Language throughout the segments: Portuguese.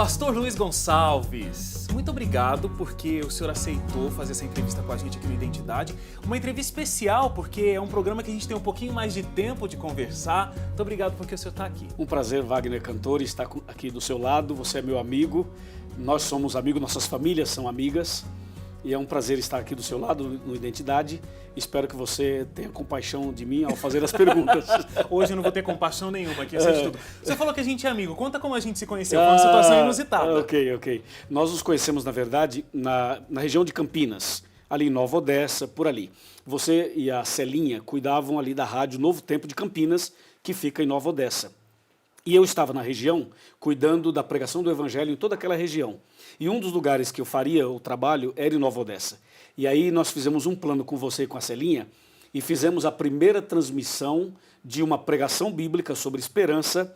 Pastor Luiz Gonçalves, muito obrigado porque o senhor aceitou fazer essa entrevista com a gente aqui no Identidade. Uma entrevista especial porque é um programa que a gente tem um pouquinho mais de tempo de conversar. Muito obrigado porque o senhor está aqui. Um prazer, Wagner Cantor, estar aqui do seu lado. Você é meu amigo, nós somos amigos, nossas famílias são amigas. E é um prazer estar aqui do seu lado no Identidade. Espero que você tenha compaixão de mim ao fazer as perguntas. Hoje eu não vou ter compaixão nenhuma aqui, eu sei de tudo. Você falou que a gente é amigo, conta como a gente se conheceu, foi uma situação inusitada. Ok. Nós nos conhecemos, na verdade, na região de Campinas, ali em Nova Odessa, por ali. Você e a Celinha cuidavam ali da rádio Novo Tempo de Campinas, que fica em Nova Odessa. E eu estava na região, cuidando da pregação do Evangelho em toda aquela região. E um dos lugares que eu faria o trabalho era em Nova Odessa. E aí nós fizemos um plano com você e com a Celinha e fizemos a primeira transmissão de uma pregação bíblica sobre esperança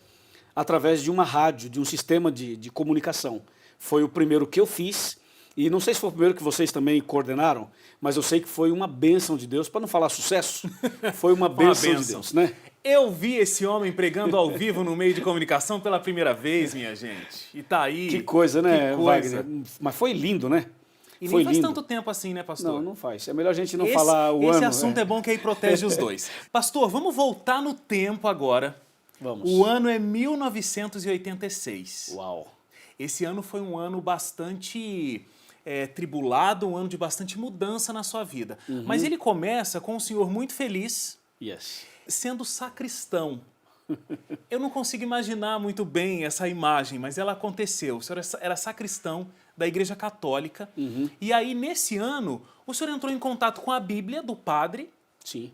através de uma rádio, de um sistema de comunicação. Foi o primeiro que eu fiz e não sei se foi o primeiro que vocês também coordenaram, mas eu sei que foi uma bênção de Deus, para não falar sucesso, foi uma bênção de Deus, né? Eu vi esse homem pregando ao vivo no meio de comunicação pela primeira vez, minha gente. E tá aí. Que coisa, né, que coisa. Wagner? Mas foi lindo, né? E foi nem faz lindo. tanto tempo assim, né, pastor? Não faz. É melhor a gente não falar o ano. Esse assunto é bom que aí protege os dois. Pastor, vamos voltar no tempo agora. Vamos. O ano é 1986. Uau. Esse ano foi um ano bastante tribulado, um ano de bastante mudança na sua vida. Mas ele começa com um senhor muito feliz. Yes. Sendo sacristão. Eu não consigo imaginar muito bem essa imagem, mas ela aconteceu. O senhor era sacristão da Igreja Católica. E aí, nesse ano, o senhor entrou em contato com a Bíblia do padre. Sim.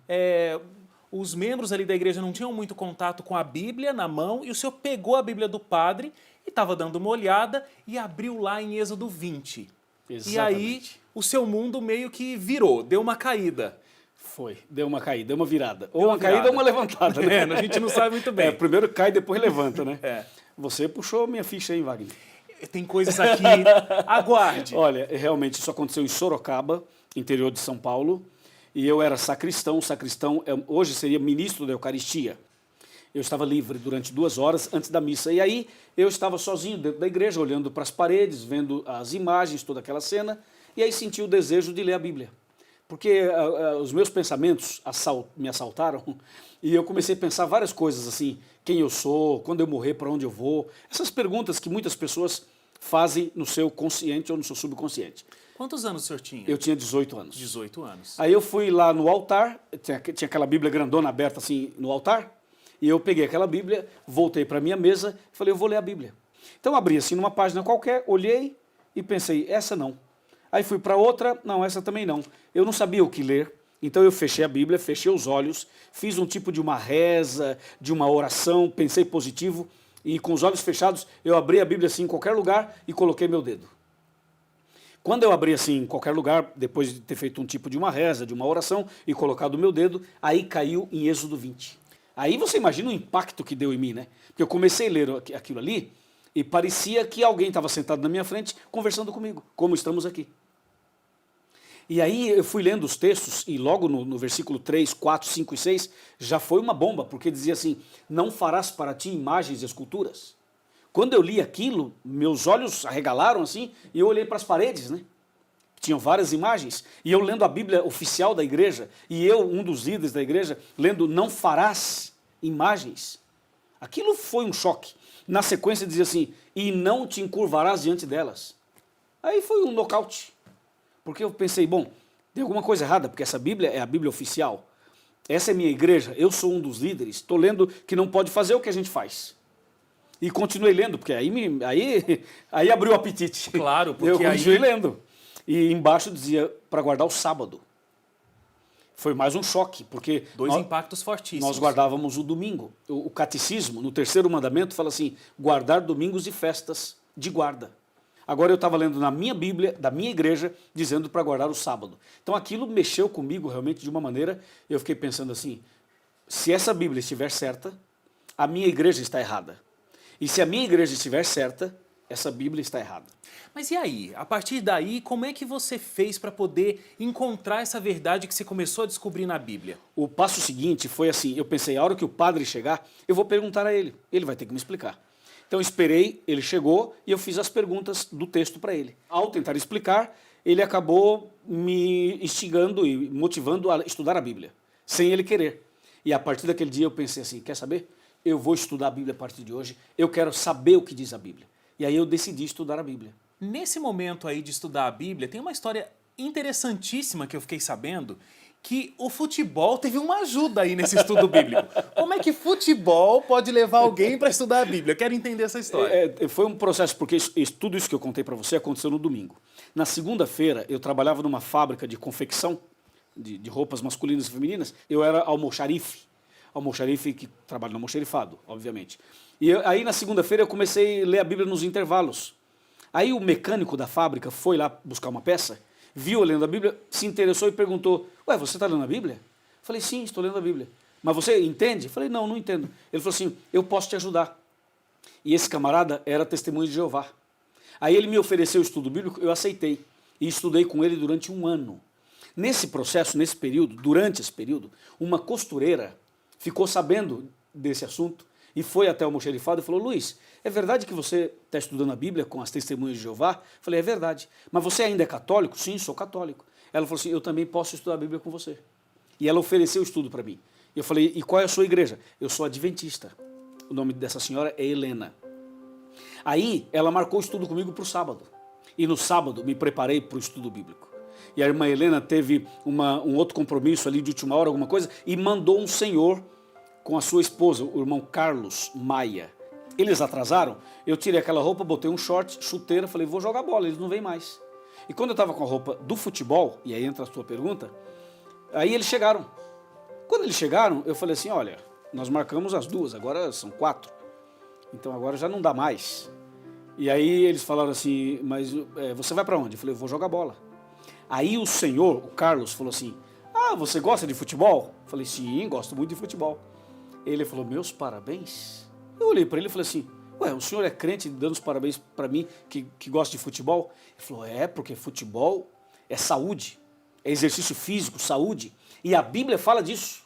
Os membros ali da igreja não tinham muito contato com a Bíblia na mão, e o senhor pegou a Bíblia do padre e estava dando uma olhada e abriu lá em Êxodo 20. Exatamente. E aí, o seu mundo meio que virou, deu uma caída. Foi, deu uma caída, deu uma virada. Ou uma caída ou uma levantada, né? A gente não sabe muito bem. Primeiro cai, depois levanta, né? Você puxou minha ficha aí, Wagner. Tem coisas aqui, aguarde. Olha, realmente isso aconteceu em Sorocaba, interior de São Paulo, e eu era sacristão. Sacristão hoje seria ministro da Eucaristia. Eu estava livre durante 2 horas antes da missa. E aí eu estava sozinho dentro da igreja, olhando para as paredes, vendo as imagens, toda aquela cena, e aí senti o desejo de ler a Bíblia. Porque os meus pensamentos me assaltaram e eu comecei a pensar várias coisas assim, quem eu sou, quando eu morrer, para onde eu vou. Essas perguntas que muitas pessoas fazem no seu consciente ou no seu subconsciente. Quantos anos o senhor tinha? Eu tinha 18 anos. 18 anos. Aí eu fui lá no altar, tinha aquela Bíblia grandona aberta assim no altar, e eu peguei aquela Bíblia, voltei para a minha mesa e falei, eu vou ler a Bíblia. Então abri assim numa página qualquer, olhei e pensei, essa não. Aí fui para outra, não, essa também não. Eu não sabia o que ler, então eu fechei a Bíblia, fechei os olhos, fiz um tipo de uma reza, de uma oração, pensei positivo, e com os olhos fechados eu abri a Bíblia assim em qualquer lugar e coloquei meu dedo. Quando eu abri assim em qualquer lugar, depois de ter feito um tipo de uma reza, de uma oração e colocado o meu dedo, aí caiu em Êxodo 20. Aí você imagina o impacto que deu em mim, né? Porque eu comecei a ler aquilo ali e parecia que alguém estava sentado na minha frente conversando comigo, como estamos aqui. E aí eu fui lendo os textos e logo no versículo 3, 4, 5 e 6 já foi uma bomba, porque dizia assim, não farás para ti imagens e esculturas. Quando eu li aquilo, meus olhos arregalaram assim e eu olhei para as paredes, né? Tinham várias imagens e eu lendo a Bíblia oficial da igreja e eu, um dos líderes da igreja, lendo não farás imagens. Aquilo foi um choque. Na sequência dizia assim, e não te encurvarás diante delas. Aí foi um nocaute. Porque eu pensei, bom, tem alguma coisa errada, porque essa Bíblia é a Bíblia oficial. Essa é minha igreja, eu sou um dos líderes, estou lendo que não pode fazer o que a gente faz. E continuei lendo, porque aí abriu o apetite. Claro, porque eu continuei lendo. E embaixo dizia para guardar o sábado. Foi mais um choque, porque... Dois impactos fortíssimos. Nós guardávamos o domingo. O catecismo, no 3º mandamento, fala assim, guardar domingos e festas de guarda. Agora eu estava lendo na minha Bíblia, da minha igreja, dizendo para guardar o sábado. Então aquilo mexeu comigo realmente de uma maneira, eu fiquei pensando assim, se essa Bíblia estiver certa, a minha igreja está errada. E se a minha igreja estiver certa, essa Bíblia está errada. Mas e aí? A partir daí, como é que você fez para poder encontrar essa verdade que você começou a descobrir na Bíblia? O passo seguinte foi assim, eu pensei, a hora que o padre chegar, eu vou perguntar a ele vai ter que me explicar. Então eu esperei, ele chegou e eu fiz as perguntas do texto para ele. Ao tentar explicar, ele acabou me instigando e motivando a estudar a Bíblia, sem ele querer. E a partir daquele dia eu pensei assim, quer saber? Eu vou estudar a Bíblia a partir de hoje, eu quero saber o que diz a Bíblia. E aí eu decidi estudar a Bíblia. Nesse momento aí de estudar a Bíblia, tem uma história interessantíssima que eu fiquei sabendo, que o futebol teve uma ajuda aí nesse estudo bíblico. Como é que futebol pode levar alguém para estudar a Bíblia? Eu quero entender essa história. Foi um processo, porque tudo isso que eu contei para você aconteceu no domingo. Na segunda-feira, eu trabalhava numa fábrica de confecção de roupas masculinas e femininas. Eu era almoxarife. Almoxarife que trabalha no almoxarifado, obviamente. E aí, na segunda-feira, eu comecei a ler a Bíblia nos intervalos. Aí o mecânico da fábrica foi lá buscar uma peça, viu eu lendo a Bíblia, se interessou e perguntou, ué, você está lendo a Bíblia? Eu falei, sim, estou lendo a Bíblia. Mas você entende? Eu falei, não, não entendo. Ele falou assim, eu posso te ajudar. E esse camarada era testemunho de Jeová. Aí ele me ofereceu o estudo bíblico, eu aceitei. E estudei com ele durante 1 ano. Nesse processo, nesse período, durante esse período, uma costureira ficou sabendo desse assunto e foi até o almoxarifado e falou, Luiz, é verdade que você está estudando a Bíblia com as testemunhas de Jeová? Eu falei, é verdade. Mas você ainda é católico? Sim, sou católico. Ela falou assim, eu também posso estudar a Bíblia com você. E ela ofereceu o estudo para mim. Eu falei, e qual é a sua igreja? Eu sou adventista. O nome dessa senhora é Helena. Aí ela marcou o estudo comigo para o sábado. E no sábado me preparei para o estudo bíblico. E a irmã Helena teve um outro compromisso ali de última hora, alguma coisa, e mandou um senhor com a sua esposa, o irmão Carlos Maia. Eles atrasaram, eu tirei aquela roupa, botei um short, chuteira, falei, vou jogar bola, eles não vêm mais. E quando eu estava com a roupa do futebol, e aí entra a sua pergunta, aí eles chegaram. Quando eles chegaram, eu falei assim, olha, nós marcamos as 2, agora são 4. Então agora já não dá mais. E aí eles falaram assim, mas você vai para onde? Eu falei, eu vou jogar bola. Aí o senhor, o Carlos, falou assim, ah, você gosta de futebol? Eu falei, sim, gosto muito de futebol. Ele falou, meus parabéns. Eu olhei para ele e falei assim, ué, o senhor é crente dando os parabéns para mim que gosta de futebol? Ele falou, porque futebol é saúde, é exercício físico, saúde, e a Bíblia fala disso.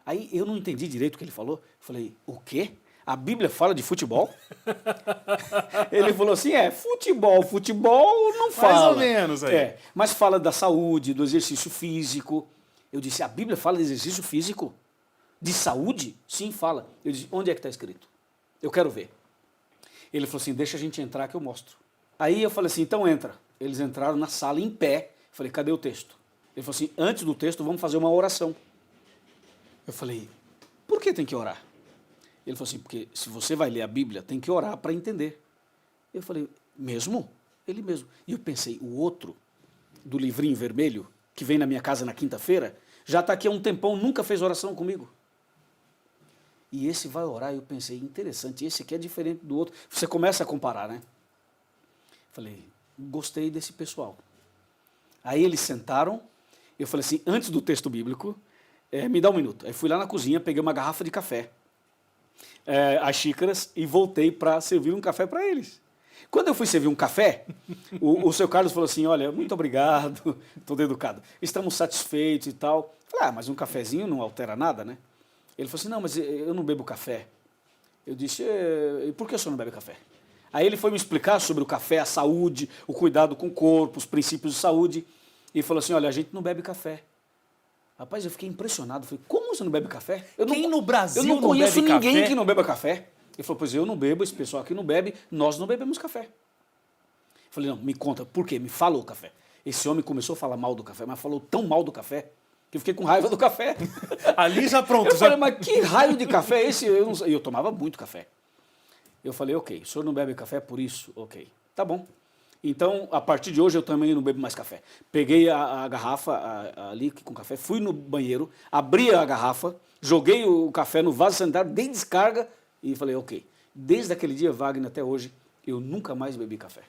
Aí eu não entendi direito o que ele falou. Eu falei, o quê? A Bíblia fala de futebol? Ele falou assim, futebol não fala. Mais ou menos aí. Mas fala da saúde, do exercício físico. Eu disse, a Bíblia fala de exercício físico? De saúde? Sim, fala. Eu disse, onde é que está escrito? Eu quero ver. Ele falou assim, deixa a gente entrar que eu mostro. Aí eu falei assim, então entra. Eles entraram na sala em pé. Eu falei, cadê o texto? Ele falou assim, antes do texto vamos fazer uma oração. Eu falei, por que tem que orar? Ele falou assim, porque se você vai ler a Bíblia, tem que orar para entender. Eu falei, mesmo? Ele mesmo. E eu pensei, o outro, do livrinho vermelho, que vem na minha casa na quinta-feira, já está aqui há um tempão, nunca fez oração comigo. E esse vai orar, eu pensei, interessante, esse aqui é diferente do outro. Você começa a comparar, né? Falei, gostei desse pessoal. Aí eles sentaram, eu falei assim, antes do texto bíblico, me dá um minuto. Aí fui lá na cozinha, peguei uma garrafa de café, as xícaras, e voltei para servir um café para eles. Quando eu fui servir um café, o seu Carlos falou assim, olha, muito obrigado, todo educado, estamos satisfeitos e tal. Falei, mas um cafezinho não altera nada, né? Ele falou assim, não, mas eu não bebo café. Eu disse, e por que o senhor não bebe café? Aí ele foi me explicar sobre o café, a saúde, o cuidado com o corpo, os princípios de saúde, e falou assim, olha, a gente não bebe café. Rapaz, eu fiquei impressionado, falei, como você não bebe café? Quem no Brasil não conheço bebe ninguém café? que não beba café. Ele falou, pois eu não bebo, esse pessoal aqui não bebe, nós não bebemos café. Eu falei, não, me conta, por quê? Me fala o café. Esse homem começou a falar mal do café, mas falou tão mal do café, que eu fiquei com raiva do café. Ali já pronto. Eu falei, mas que raio de café é esse? Eu tomava muito café. Eu falei, ok, o senhor não bebe café por isso? Ok, tá bom. Então, a partir de hoje, eu também não bebo mais café. Peguei a garrafa ali com café, fui no banheiro, abri a garrafa, joguei o café no vaso sanitário, dei descarga e falei, ok. Desde aquele dia, Wagner, até hoje, eu nunca mais bebi café.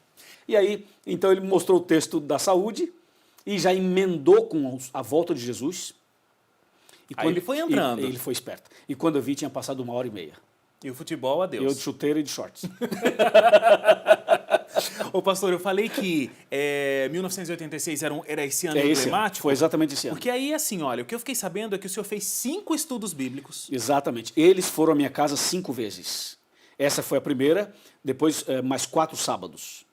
E aí, então ele mostrou o texto da saúde e já emendou com a volta de Jesus. E aí ele foi entrando. Ele foi esperto. E quando eu vi, tinha passado 1h30. E o futebol, adeus. Eu de chuteira e de shorts. Ô pastor, eu falei que 1986 era esse ano emblemático. Foi exatamente esse ano. Porque aí, assim, olha, o que eu fiquei sabendo é que o senhor fez 5 estudos bíblicos. Exatamente. Eles foram à minha casa 5 vezes. Essa foi a primeira, depois mais 4 sábados.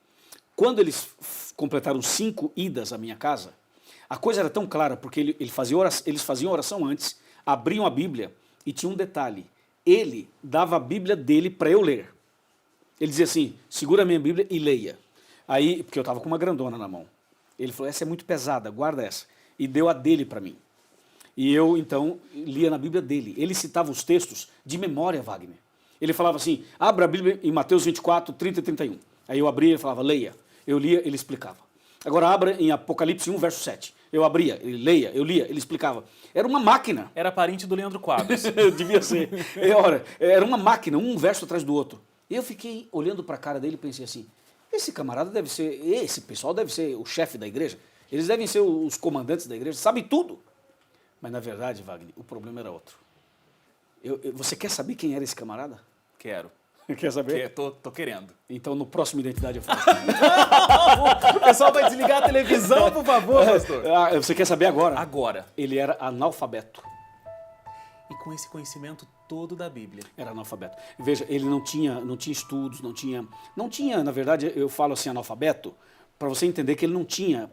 Quando eles completaram 5 idas à minha casa, a coisa era tão clara, porque eles faziam oração antes, abriam a Bíblia e tinha um detalhe. Ele dava a Bíblia dele para eu ler. Ele dizia assim, segura a minha Bíblia e leia. Aí, porque eu estava com uma grandona na mão. Ele falou, essa é muito pesada, guarda essa. E deu a dele para mim. E eu, então, lia na Bíblia dele. Ele citava os textos de memória, Wagner. Ele falava assim, abra a Bíblia em Mateus 24, 30 e 31. Aí eu abria, ele falava, leia. Eu lia, ele explicava. Agora abra em Apocalipse 1, verso 7. Eu abria, ele leia, eu lia, ele explicava. Era uma máquina. Era parente do Leandro Quadros. Devia ser. Era uma máquina, um verso atrás do outro. E eu fiquei olhando para a cara dele e pensei assim, esse camarada deve ser, esse pessoal deve ser o chefe da igreja. Eles devem ser os comandantes da igreja, sabem tudo. Mas na verdade, Wagner, o problema era outro. Você quer saber quem era esse camarada? Quero. Quer saber? Tô querendo. Então no próximo Identidade eu falo. O pessoal vai desligar a televisão, por favor, pastor. Você quer saber agora? Agora. Ele era analfabeto. E com esse conhecimento todo da Bíblia. Era analfabeto. Veja, ele não tinha estudos, não tinha, na verdade, eu falo assim, analfabeto, para você entender que ele não tinha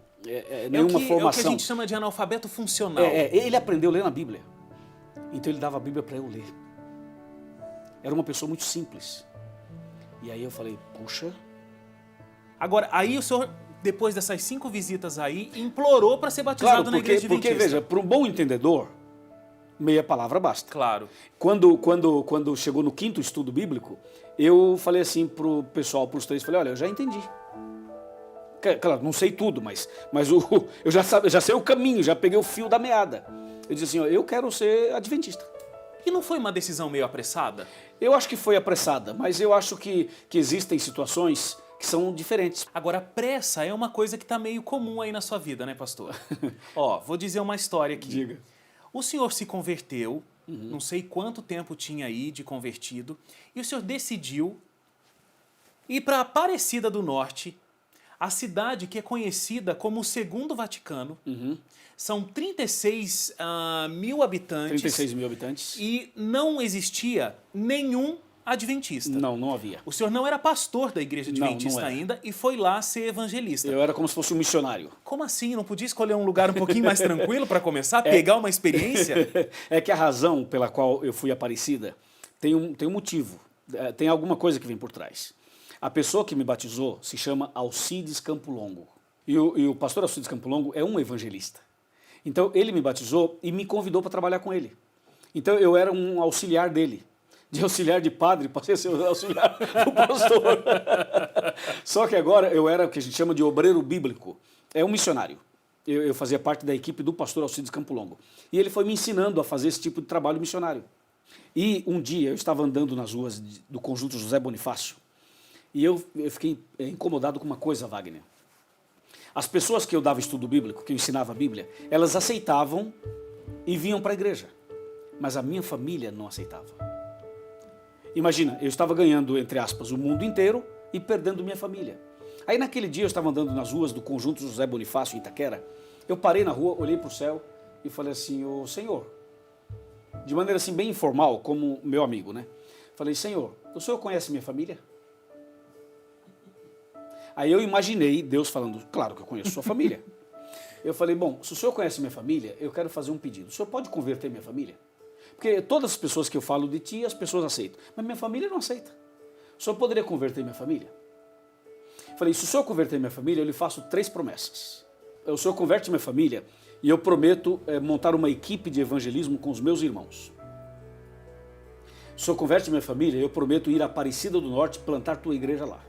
nenhuma formação. É o que a gente chama de analfabeto funcional. Ele aprendeu a ler na Bíblia. Então ele dava a Bíblia para eu ler. Era uma pessoa muito simples. E aí eu falei, puxa. Agora, aí o senhor, depois dessas 5 visitas aí, implorou para ser batizado na igreja adventista. Porque, veja, para um bom entendedor, meia palavra basta. Claro. Quando chegou no 5º estudo bíblico, eu falei assim pro pessoal, pros 3, falei, olha, eu já entendi. Claro, não sei tudo, mas eu já sei o caminho, já peguei o fio da meada. Eu disse assim, ó, eu quero ser adventista. E não foi uma decisão meio apressada? Eu acho que foi apressada, mas eu acho que existem situações que são diferentes. Agora, pressa é uma coisa que está meio comum aí na sua vida, né, pastor? Ó, vou dizer uma história aqui. Diga. O senhor se converteu, não sei quanto tempo tinha aí de convertido, e o senhor decidiu ir para Aparecida do Norte, a cidade que é conhecida como o Segundo Vaticano. São 36 mil habitantes. 36 mil habitantes. E não existia nenhum adventista. Não havia. O senhor não era pastor da igreja adventista não era. ainda e foi lá ser evangelista. Eu era como se fosse um missionário. Como assim? Não podia escolher um lugar um pouquinho mais tranquilo para começar, pegar uma experiência? É que a razão pela qual eu fui Aparecida tem um motivo, tem alguma coisa que vem por trás. A pessoa que me batizou se chama Alcides Campo Longo. E o pastor Alcides Campo Longo é um evangelista. Então ele me batizou e me convidou para trabalhar com ele. Então eu era um auxiliar dele. De auxiliar de padre, passei a ser auxiliar do pastor. Só que agora eu era o que a gente chama de obreiro bíblico. É um missionário. Eu fazia parte da equipe do pastor Alcides Campo Longo. E ele foi me ensinando a fazer esse tipo de trabalho missionário. E um dia eu estava andando nas ruas do Conjunto José Bonifácio e eu fiquei incomodado com uma coisa, Wagner. As pessoas que eu dava estudo bíblico, que eu ensinava a Bíblia, elas aceitavam e vinham para a igreja. Mas a minha família não aceitava. Imagina, eu estava ganhando, entre aspas, o mundo inteiro e perdendo minha família. Aí naquele dia eu estava andando nas ruas do Conjunto José Bonifácio, em Itaquera. Eu parei na rua, olhei para o céu e falei assim, ô Senhor, de maneira assim bem informal, como meu amigo, né? Falei, Senhor, o Senhor conhece minha família? Aí eu imaginei Deus falando, claro que eu conheço sua família. Eu falei, bom, se o senhor conhece minha família, eu quero fazer um pedido. O senhor pode converter minha família? Porque todas as pessoas que eu falo de ti, as pessoas aceitam. Mas minha família não aceita. O senhor poderia converter minha família? Falei, se o senhor converter minha família, eu lhe faço 3 promessas. O senhor converte minha família e eu prometo montar uma equipe de evangelismo com os meus irmãos. Se o senhor converte minha família, eu prometo ir a Aparecida do Norte e plantar tua igreja lá.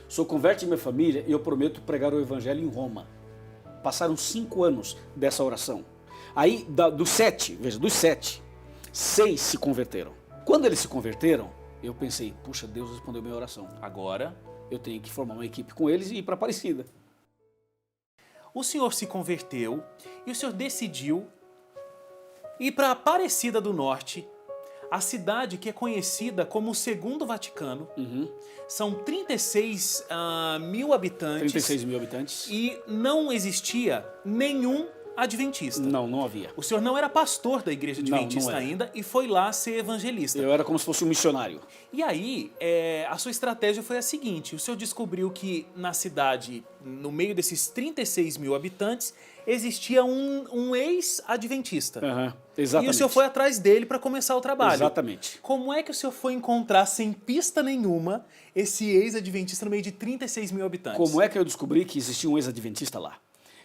Se eu converte minha família, eu prometo pregar o evangelho em Roma. Passaram 5 anos dessa oração. Aí, dos 7, 6 se converteram. Quando eles se converteram, eu pensei, puxa, Deus respondeu minha oração. Agora eu tenho que formar uma equipe com eles e ir para Aparecida. O senhor se converteu e o senhor decidiu ir para Aparecida do Norte, a cidade que é conhecida como o Segundo Vaticano. São 36 mil habitantes. 36 mil habitantes. E não existia nenhum adventista. Não havia. O senhor não era pastor da igreja adventista não era. ainda e foi lá ser evangelista. Eu era como se fosse um missionário. E aí, a sua estratégia foi a seguinte: o senhor descobriu que na cidade, no meio desses 36 mil habitantes, existia um ex-adventista. Exatamente. E o senhor foi atrás dele para começar o trabalho. Exatamente. Como é que o senhor foi encontrar, sem pista nenhuma, esse ex-adventista no meio de 36 mil habitantes? Como é que eu descobri que existia um ex-adventista lá?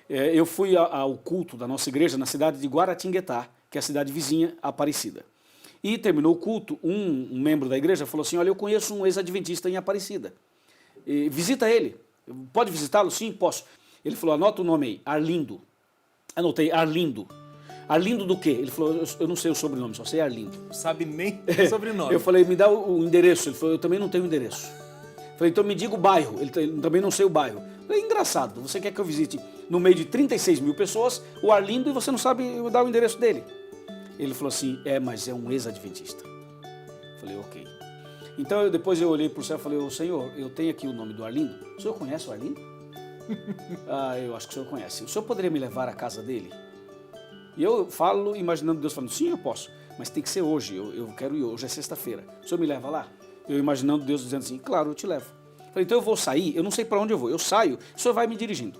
Eu fui ao culto da nossa igreja na cidade de Guaratinguetá, que é a cidade vizinha, Aparecida. E terminou o culto, um membro da igreja falou assim, olha, eu conheço um ex-adventista em Aparecida. Visita ele. Pode visitá-lo? Sim, posso. Ele falou, anota o nome aí, Arlindo. Anotei, Arlindo. Arlindo do quê? Ele falou, eu não sei o sobrenome, só sei Arlindo. Não sabe nem o sobrenome. Eu falei, me dá o endereço. Ele falou, eu também não tenho endereço. Eu falei, então me diga o bairro. Ele também não sei o bairro. Eu falei, engraçado, você quer que eu visite no meio de 36 mil pessoas o Arlindo e você não sabe dar o endereço dele? Ele falou assim, mas é um ex-adventista. Eu falei, ok. Então depois eu olhei para o céu e falei, ô Senhor, eu tenho aqui o nome do Arlindo. O senhor conhece o Arlindo? Eu acho que o senhor conhece. O senhor poderia me levar à casa dele? E eu falo imaginando Deus falando, sim, eu posso, mas tem que ser hoje, eu quero ir, hoje é sexta-feira. O senhor me leva lá? Eu imaginando Deus dizendo assim, claro, eu te levo. Eu falei, então eu vou sair, eu não sei para onde eu vou, eu saio, o senhor vai me dirigindo.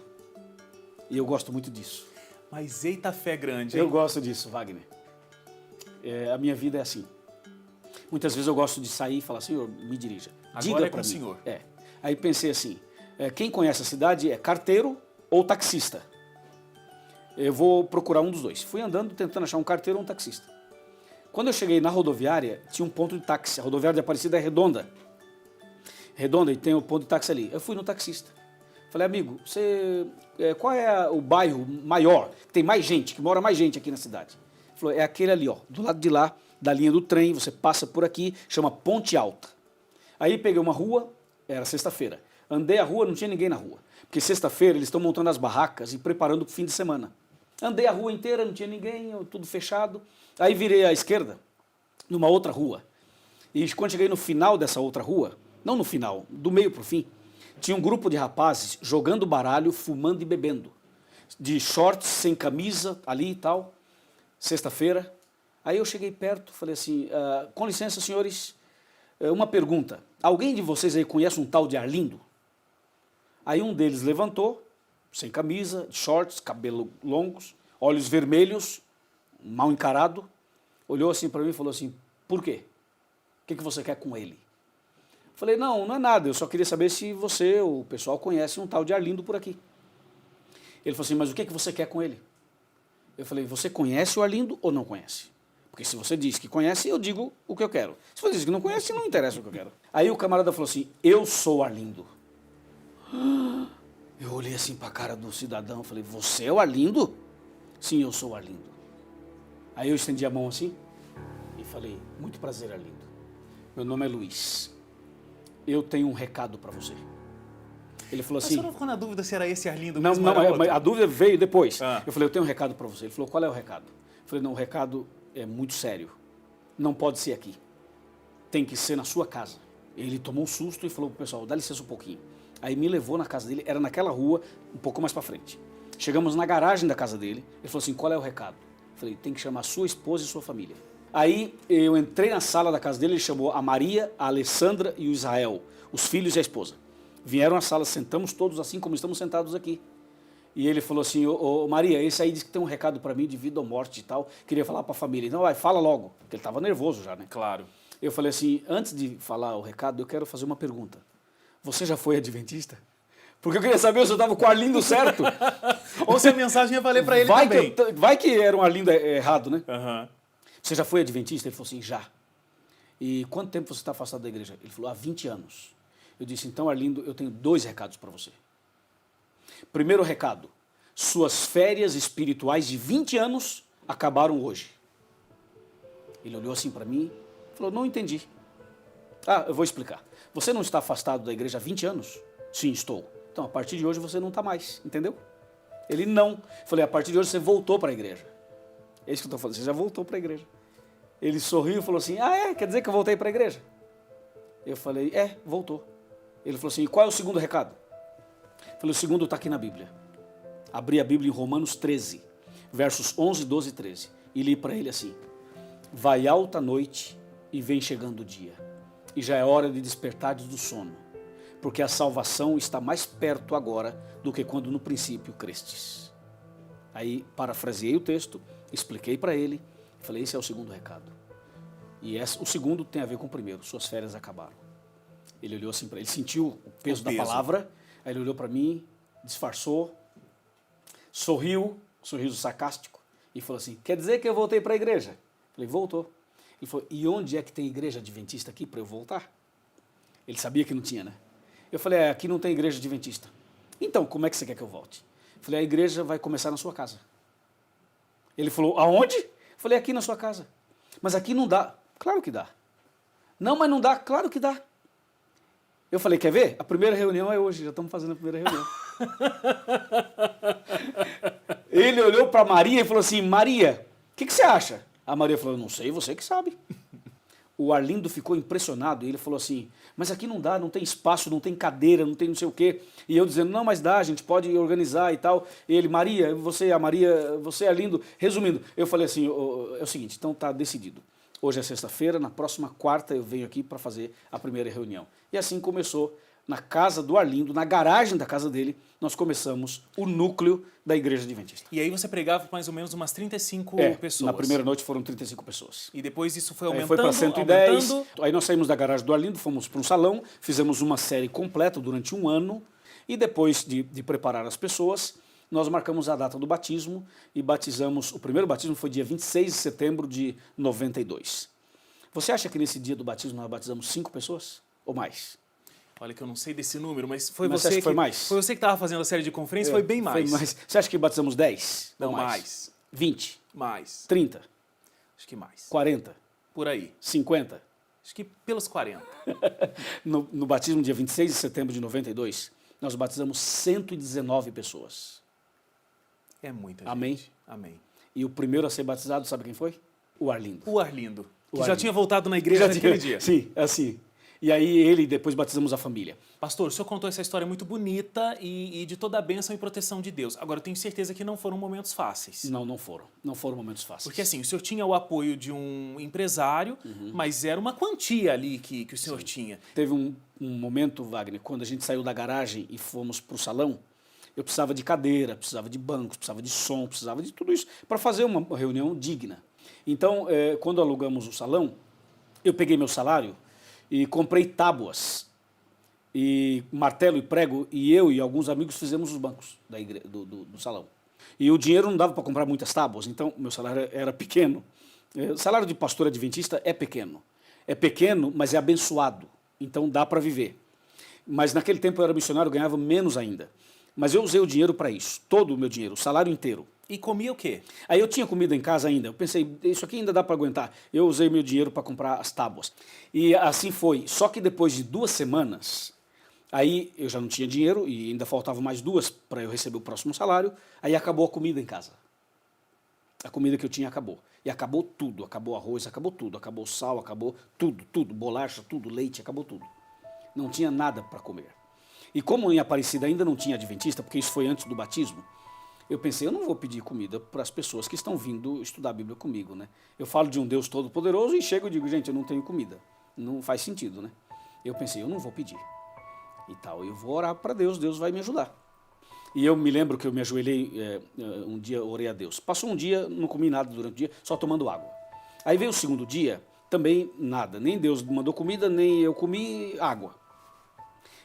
E eu gosto muito disso. Mas eita fé grande, hein? Eu gosto disso, Wagner. A minha vida é assim. Muitas vezes eu gosto de sair e falar, Senhor, me dirija. Agora é com para o mim. senhor. Aí pensei assim, quem conhece a cidade é carteiro ou taxista. Eu vou procurar um dos dois. Fui andando tentando achar um carteiro ou um taxista. Quando eu cheguei na rodoviária, tinha um ponto de táxi. A rodoviária de Aparecida é redonda. Redonda, e tem o ponto de táxi ali. Eu fui no taxista. Falei, amigo, qual é o bairro maior, que tem mais gente, que mora mais gente aqui na cidade? Ele falou, é aquele ali, ó, do lado de lá, da linha do trem, você passa por aqui, chama Ponte Alta. Aí peguei uma rua, era sexta-feira. Andei a rua, não tinha ninguém na rua. Porque sexta-feira eles estão montando as barracas e preparando para o fim de semana. Andei a rua inteira, não tinha ninguém, tudo fechado. Aí virei à esquerda, numa outra rua. E quando cheguei no final dessa outra rua, não no final, do meio para o fim, tinha um grupo de rapazes jogando baralho, fumando e bebendo. De shorts, sem camisa, ali e tal. Sexta-feira. Aí eu cheguei perto, falei assim, com licença, senhores, uma pergunta. Alguém de vocês aí conhece um tal de Arlindo? Aí um deles levantou, sem camisa, shorts, cabelo longos, olhos vermelhos, mal encarado, olhou assim para mim e falou assim, por quê? O que você quer com ele? Falei, não é nada, eu só queria saber se você, o pessoal, conhece um tal de Arlindo por aqui. Ele falou assim, mas o que você quer com ele? Eu falei, você conhece o Arlindo ou não conhece? Porque se você diz que conhece, eu digo o que eu quero. Se você diz que não conhece, não interessa o que eu quero. Aí o camarada falou assim, eu sou Arlindo. Eu olhei assim para a cara do cidadão, falei, você é o Arlindo? Sim, eu sou o Arlindo. Aí eu estendi a mão assim e falei, muito prazer, Arlindo. Meu nome é Luiz. Eu tenho um recado para você. Ele falou assim... Mas você não ficou na dúvida se era esse Arlindo Não, mesmo? mas a dúvida veio depois. Ah. Eu falei, eu tenho um recado para você. Ele falou, qual é o recado? Eu falei, não, o recado é muito sério. Não pode ser aqui. Tem que ser na sua casa. Ele tomou um susto e falou pro pessoal, dá licença um pouquinho. Aí me levou na casa dele, era naquela rua, um pouco mais para frente. Chegamos na garagem da casa dele, ele falou assim, qual é o recado? Eu falei, tem que chamar sua esposa e sua família. Aí eu entrei na sala da casa dele, ele chamou a Maria, a Alessandra e o Israel, os filhos e a esposa. Vieram à sala, sentamos todos assim como estamos sentados aqui. E ele falou assim, ô Maria, esse aí disse que tem um recado para mim de vida ou morte e tal, queria falar para a família. Então vai, fala logo, porque ele estava nervoso já, né? Claro. Eu falei assim, antes de falar o recado, eu quero fazer uma pergunta. Você já foi adventista? Porque eu queria saber se eu estava com o Arlindo certo. Ou se a mensagem ia valer para ele também. Vai que era um Arlindo errado, né? Uhum. Você já foi adventista? Ele falou assim, já. E quanto tempo você está afastado da igreja? Ele falou, há 20 anos. Eu disse, então, Arlindo, eu tenho 2 recados para você. Primeiro recado, suas férias espirituais de 20 anos acabaram hoje. Ele olhou assim para mim e falou, não entendi. Eu vou explicar. Você não está afastado da igreja há 20 anos? Sim, estou. Então, a partir de hoje você não está mais, entendeu? Ele não. Eu falei, a partir de hoje você voltou para a igreja. É isso que eu estou falando, você já voltou para a igreja. Ele sorriu e falou assim, quer dizer que eu voltei para a igreja? Eu falei, voltou. Ele falou assim, e qual é o segundo recado? Eu falei, o segundo está aqui na Bíblia. Abri a Bíblia em Romanos 13, versos 11, 12 e 13. E li para ele assim: vai alta a noite e vem chegando o dia, e já é hora de despertares do sono, porque a salvação está mais perto agora do que quando no princípio crestes. Aí parafraseei o texto, expliquei para ele, falei: esse é o segundo recado. E o segundo tem a ver com o primeiro: suas férias acabaram. Ele olhou assim para ele, sentiu o peso da palavra, aí ele olhou para mim, disfarçou, sorriu, sorriso sarcástico, e falou assim: quer dizer que eu voltei para a igreja? Falei: voltou. Ele falou: e onde é que tem igreja adventista aqui para eu voltar? Ele sabia que não tinha, né? Eu falei: aqui não tem igreja adventista. Então, como é que você quer que eu volte? Eu falei: a igreja vai começar na sua casa. Ele falou: aonde? Eu falei: aqui na sua casa. Mas aqui não dá. Claro que dá. Não, mas não dá. Claro que dá. Eu falei: quer ver? A primeira reunião é hoje, já estamos fazendo a primeira reunião. Ele olhou para Maria e falou assim: Maria, o que você acha? A Maria falou: não sei, você que sabe. O Arlindo ficou impressionado e ele falou assim: mas aqui não dá, não tem espaço, não tem cadeira, não tem não sei o quê. E eu dizendo: não, mas dá, a gente pode organizar e tal. E ele: Maria, você, a Maria, você é Arlindo. Resumindo, eu falei assim: é o seguinte, então tá decidido. Hoje é sexta-feira, na próxima quarta eu venho aqui para fazer a primeira reunião. E assim começou, na casa do Arlindo, na garagem da casa dele, nós começamos o núcleo da Igreja Adventista. E aí você pregava para mais ou menos umas 35 pessoas. Na primeira noite foram 35 pessoas. E depois isso foi aumentando, foi para 110. aumentando. Aí nós saímos da garagem do Arlindo, fomos para um salão, fizemos uma série completa durante um ano, e depois de preparar as pessoas, nós marcamos a data do batismo e batizamos. O primeiro batismo foi dia 26 de setembro de 92. Você acha que nesse dia do batismo nós batizamos 5 pessoas ou mais? Olha que eu não sei desse número, mas foi Mas você acha que que foi mais? Foi você que estava fazendo a série de conferências, foi bem mais. Foi mais. Você acha que batizamos 10? Não, Ou mais. 20? Mais. 30? Acho que mais. 40? Por aí. 50? Acho que pelos 40. No batismo, dia 26 de setembro de 92, nós batizamos 119 pessoas. É muita gente. Amém? Amém. E o primeiro a ser batizado, sabe quem foi? O Arlindo. O Arlindo, que já Arlindo. tinha voltado na igreja naquele dia. Sim, assim. E aí ele, depois batizamos a família. Pastor, o senhor contou essa história muito bonita e de toda a bênção e proteção de Deus. Agora, eu tenho certeza que não foram momentos fáceis. Não foram. Não foram momentos fáceis. Porque assim, o senhor tinha o apoio de um empresário, mas era uma quantia ali que o senhor tinha. Teve um momento, Wagner, quando a gente saiu da garagem e fomos para o salão, eu precisava de cadeira, precisava de bancos, precisava de som, precisava de tudo isso para fazer uma reunião digna. Então, quando alugamos o salão, eu peguei meu salário e comprei tábuas, e martelo e prego, e eu e alguns amigos fizemos os bancos do salão. E o dinheiro não dava para comprar muitas tábuas, então meu salário era pequeno. O salário de pastor adventista é pequeno. É pequeno, mas é abençoado, então dá para viver. Mas naquele tempo eu era missionário, ganhava menos ainda. Mas eu usei o dinheiro para isso, todo o meu dinheiro, o salário inteiro. E comia o quê? Aí eu tinha comida em casa ainda, eu pensei, isso aqui ainda dá para aguentar. Eu usei meu dinheiro para comprar as tábuas. E assim foi, só que depois de 2 semanas, aí eu já não tinha dinheiro e ainda faltavam mais 2 para eu receber o próximo salário, aí acabou a comida em casa. A comida que eu tinha acabou. E acabou tudo, acabou arroz, acabou tudo, acabou sal, acabou tudo, bolacha, tudo, leite, acabou tudo. Não tinha nada para comer. E como em Aparecida ainda não tinha adventista, porque isso foi antes do batismo, eu pensei, eu não vou pedir comida para as pessoas que estão vindo estudar a Bíblia comigo, né? Eu falo de um Deus todo-poderoso e chego e digo, gente, eu não tenho comida. Não faz sentido, né? Eu pensei, eu não vou pedir. E tal, eu vou orar para Deus, Deus vai me ajudar. E eu me lembro que eu me ajoelhei, um dia orei a Deus. Passou um dia, não comi nada durante o dia, só tomando água. Aí veio o segundo dia, também nada. Nem Deus mandou comida, nem eu comi água.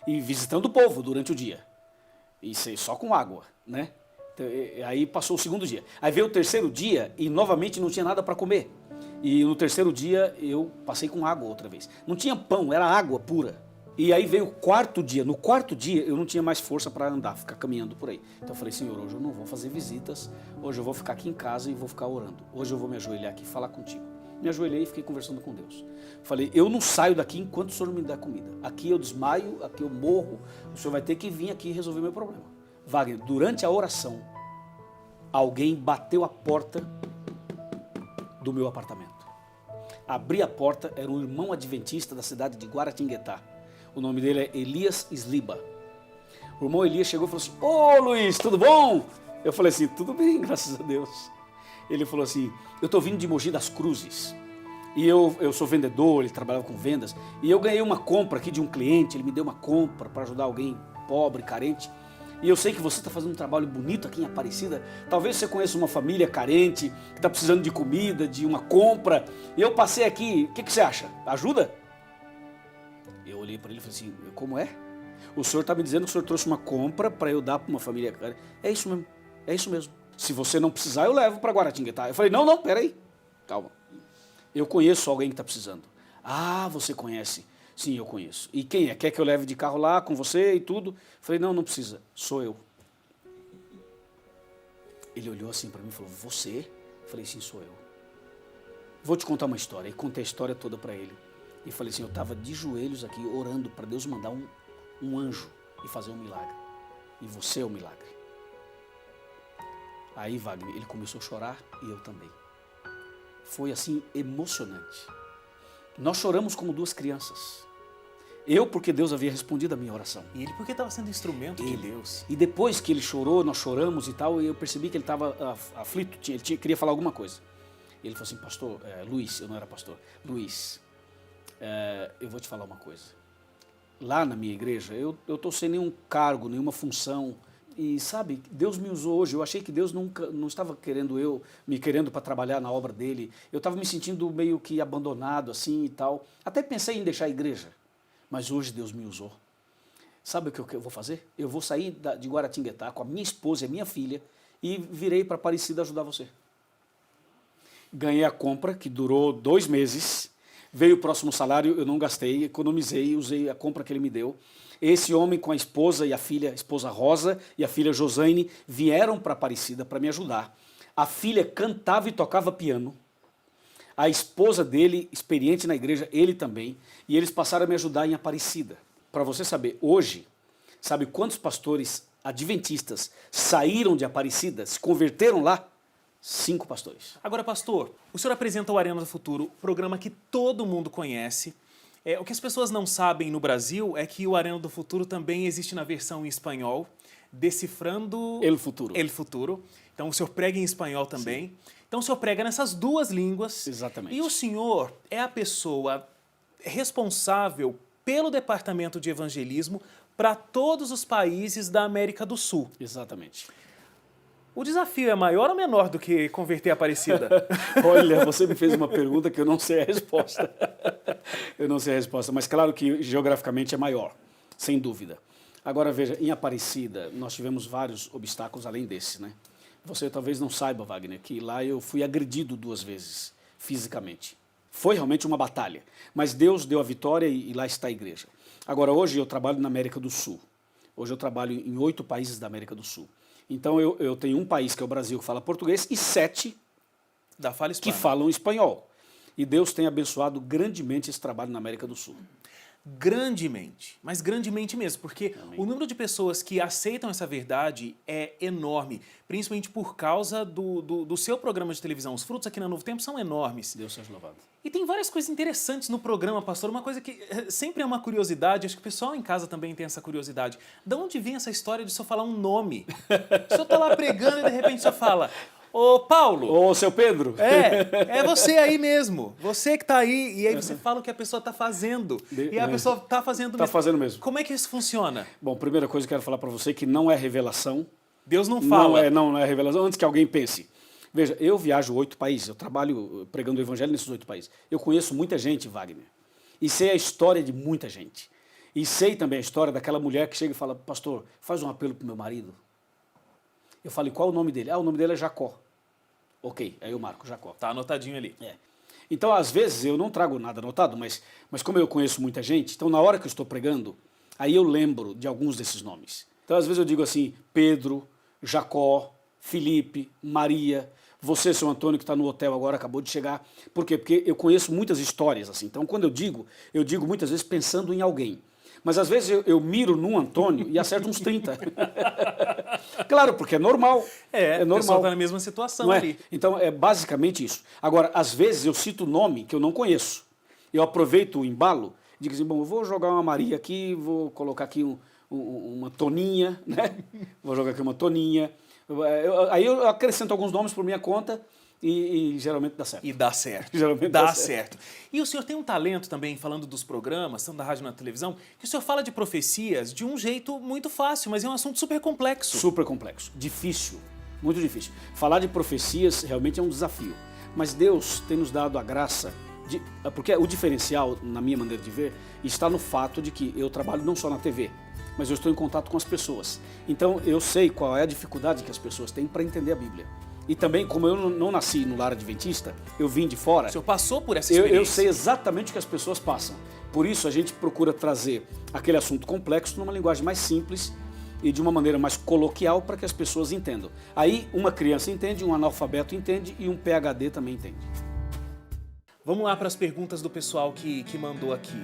E visitando o povo durante o dia. E só com água, né? Aí passou o segundo dia. Aí veio o terceiro dia e novamente não tinha nada para comer. E no terceiro dia eu passei com água outra vez. Não tinha pão, era água pura. E aí veio o quarto dia. No quarto dia eu não tinha mais força para andar, ficar caminhando por aí. Então eu falei, Senhor, hoje eu não vou fazer visitas, hoje eu vou ficar aqui em casa e vou ficar orando. Hoje eu vou me ajoelhar aqui e falar contigo. Me ajoelhei e fiquei conversando com Deus. Falei, eu não saio daqui enquanto o Senhor não me dá comida. Aqui eu desmaio, aqui eu morro, o Senhor vai ter que vir aqui e resolver meu problema. Wagner, durante a oração, alguém bateu a porta do meu apartamento. Abri a porta, era um irmão adventista da cidade de Guaratinguetá. O nome dele é Elias Sliba. O irmão Elias chegou e falou assim, ô Luiz, tudo bom? Eu falei assim, tudo bem, graças a Deus. Ele falou assim, eu estou vindo de Mogi das Cruzes. E eu sou vendedor, ele trabalhava com vendas. E eu ganhei uma compra aqui de um cliente, ele me deu uma compra para ajudar alguém pobre, carente. E eu sei que você está fazendo um trabalho bonito aqui em Aparecida. Talvez você conheça uma família carente, que está precisando de comida, de uma compra. E eu passei aqui, o que você acha? Ajuda? Eu olhei para ele e falei assim, como é? O senhor está me dizendo que o senhor trouxe uma compra para eu dar para uma família carente. É isso mesmo, é isso mesmo. Se você não precisar, eu levo para Guaratinguetá. Eu falei, não, peraí, calma. Eu conheço alguém que está precisando. Ah, você conhece? Sim, eu conheço. E quem é? Quer que eu leve de carro lá com você e tudo? Eu falei, não precisa, sou eu. Ele olhou assim para mim e falou, você? Eu falei, sim, sou eu. Vou te contar uma história. E contei a história toda para ele. E falei assim, eu estava de joelhos aqui, orando para Deus mandar um anjo e fazer um milagre. E você é o milagre. Aí, Wagner, ele começou a chorar e eu também. Foi assim, emocionante. Nós choramos como duas crianças. Eu, porque Deus havia respondido a minha oração. E ele porque estava sendo instrumento de Deus. E depois que ele chorou, nós choramos e tal, eu percebi que ele estava aflito, queria falar alguma coisa. Ele falou assim, pastor, Luiz, eu não era pastor, Luiz, eu vou te falar uma coisa. Lá na minha igreja, eu estou sem nenhum cargo, nenhuma função. E sabe, Deus me usou hoje. Eu achei que Deus não estava me querendo para trabalhar na obra dele. Eu estava me sentindo meio que abandonado assim e tal. Até pensei em deixar a igreja. Mas hoje Deus me usou. Sabe o que eu vou fazer? Eu vou sair de Guaratinguetá com a minha esposa e a minha filha e virei para Aparecida ajudar você. Ganhei a compra, que durou 2 meses. Veio o próximo salário, eu não gastei, economizei, usei a compra que ele me deu. Esse homem com a esposa e a filha, a esposa Rosa e a filha Josane, vieram para Aparecida para me ajudar. A filha cantava e tocava piano. A esposa dele, experiente na igreja, ele também. E eles passaram a me ajudar em Aparecida. Para você saber, hoje, sabe quantos pastores adventistas saíram de Aparecida, se converteram lá? 5 pastores. Agora, pastor, o senhor apresenta o Arena do Futuro, programa que todo mundo conhece. O que as pessoas não sabem no Brasil é que o Arena do Futuro também existe na versão em espanhol, Decifrando El Futuro. El Futuro. Então o senhor prega em espanhol também. Sim. Então o senhor prega nessas 2 línguas. Exatamente. E o senhor é a pessoa responsável pelo departamento de evangelismo para todos os países da América do Sul. Exatamente. O desafio é maior ou menor do que converter a Aparecida? Olha, você me fez uma pergunta que eu não sei a resposta. Eu não sei a resposta, mas claro que geograficamente é maior, sem dúvida. Agora veja, em Aparecida nós tivemos vários obstáculos além desse, né? Você talvez não saiba, Wagner, que lá eu fui agredido 2 vezes, fisicamente. Foi realmente uma batalha, mas Deus deu a vitória e lá está a igreja. Agora hoje eu trabalho na América do Sul. Hoje eu trabalho em 8 países da América do Sul. Então eu tenho um país, que é o Brasil, que fala português, e 7 da fala que falam espanhol. E Deus tem abençoado grandemente esse trabalho na América do Sul. Grandemente, mas grandemente mesmo, porque Amém. O número de pessoas que aceitam essa verdade é enorme, principalmente por causa do seu programa de televisão. Os frutos aqui na Novo Tempo são enormes. Deus seja louvado. E tem várias coisas interessantes no programa, pastor. Uma coisa que sempre é uma curiosidade, acho que o pessoal em casa também tem essa curiosidade. De onde vem essa história de o senhor falar um nome? O senhor está lá pregando e de repente o senhor fala... Ô, Paulo! Ô, seu Pedro! É você aí mesmo. Você que está aí. E aí você fala o que a pessoa está fazendo. E a pessoa está fazendo mesmo. Está fazendo mesmo. Como é que isso funciona? Bom, primeira coisa que eu quero falar para você que não é revelação. Deus não fala. Não é revelação, antes que alguém pense. Veja, eu viajo 8 países, eu trabalho pregando o evangelho nesses 8 países. Eu conheço muita gente, Wagner. E sei a história de muita gente. E sei também a história daquela mulher que chega e fala, pastor, faz um apelo para o meu marido. Eu falei, qual o nome dele? Ah, o nome dele é Jacó. Ok, aí eu marco Jacó. Tá anotadinho ali. Então, às vezes, eu não trago nada anotado, mas como eu conheço muita gente, então na hora que eu estou pregando, aí eu lembro de alguns desses nomes. Então, às vezes eu digo assim, Pedro, Jacó, Felipe, Maria, você, seu Antônio, que está no hotel agora, acabou de chegar. Por quê? Porque eu conheço muitas histórias assim. Então, quando eu digo muitas vezes pensando em alguém. Mas às vezes eu miro num Antônio e acerto uns 30. Claro, porque é normal. É normal. O pessoal está na mesma situação não ali. É? Então é basicamente isso. Agora, às vezes eu cito nome que eu não conheço. Eu aproveito o embalo e digo assim, bom, eu vou jogar uma Maria aqui, vou colocar aqui uma Toninha, né? Vou jogar aqui uma Toninha. Aí eu acrescento alguns nomes por minha conta e geralmente dá certo. E dá certo. Geralmente dá certo. E o senhor tem um talento também, falando dos programas, tanto da rádio e na televisão, que o senhor fala de profecias de um jeito muito fácil, mas é um assunto super complexo. Super complexo, difícil, muito difícil. Falar de profecias realmente é um desafio. Mas Deus tem nos dado a graça, porque o diferencial, na minha maneira de ver, está no fato de que eu trabalho não só na TV, mas eu estou em contato com as pessoas. Então eu sei qual é a dificuldade que as pessoas têm para entender a Bíblia. E também, como eu não nasci no lar adventista, eu vim de fora. O senhor passou por essa experiência. Eu sei exatamente o que as pessoas passam. Por isso a gente procura trazer aquele assunto complexo numa linguagem mais simples e de uma maneira mais coloquial para que as pessoas entendam. Aí uma criança entende, um analfabeto entende e um PhD também entende. Vamos lá para as perguntas do pessoal que mandou aqui.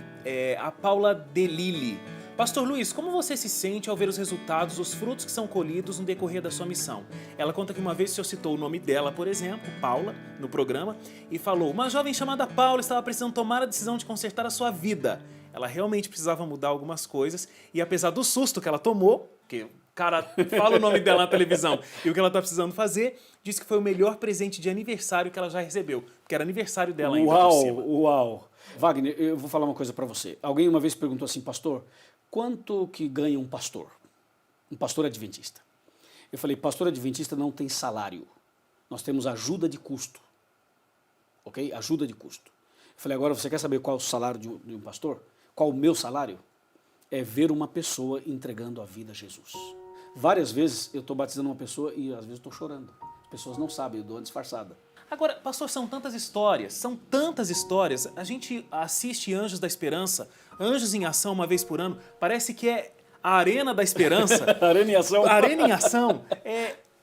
A Paula Delili. Pastor Luiz, como você se sente ao ver os resultados, os frutos que são colhidos no decorrer da sua missão? Ela conta que uma vez o senhor citou o nome dela, por exemplo, Paula, no programa, e falou: uma jovem chamada Paula estava precisando tomar a decisão de consertar a sua vida. Ela realmente precisava mudar algumas coisas, e apesar do susto que ela tomou, que o cara fala o nome dela na televisão e o que ela está precisando fazer, disse que foi o melhor presente de aniversário que ela já recebeu, porque era aniversário dela ainda por cima. Uau! Wagner, eu vou falar uma coisa para você. Alguém uma vez perguntou assim: pastor, quanto que ganha um pastor adventista? Eu falei: pastor adventista não tem salário, nós temos ajuda de custo, ok? Ajuda de custo. Eu falei: agora você quer saber qual é o salário de um pastor? Qual o meu salário? É ver uma pessoa entregando a vida a Jesus. Várias vezes eu estou batizando uma pessoa e às vezes estou chorando. As pessoas não sabem, eu dou uma disfarçada. Agora, pastor, são tantas histórias. A gente assiste Anjos da Esperança, Anjos em Ação uma vez por ano, parece que é a Arena da Esperança. Arena em Ação. Arena em Ação.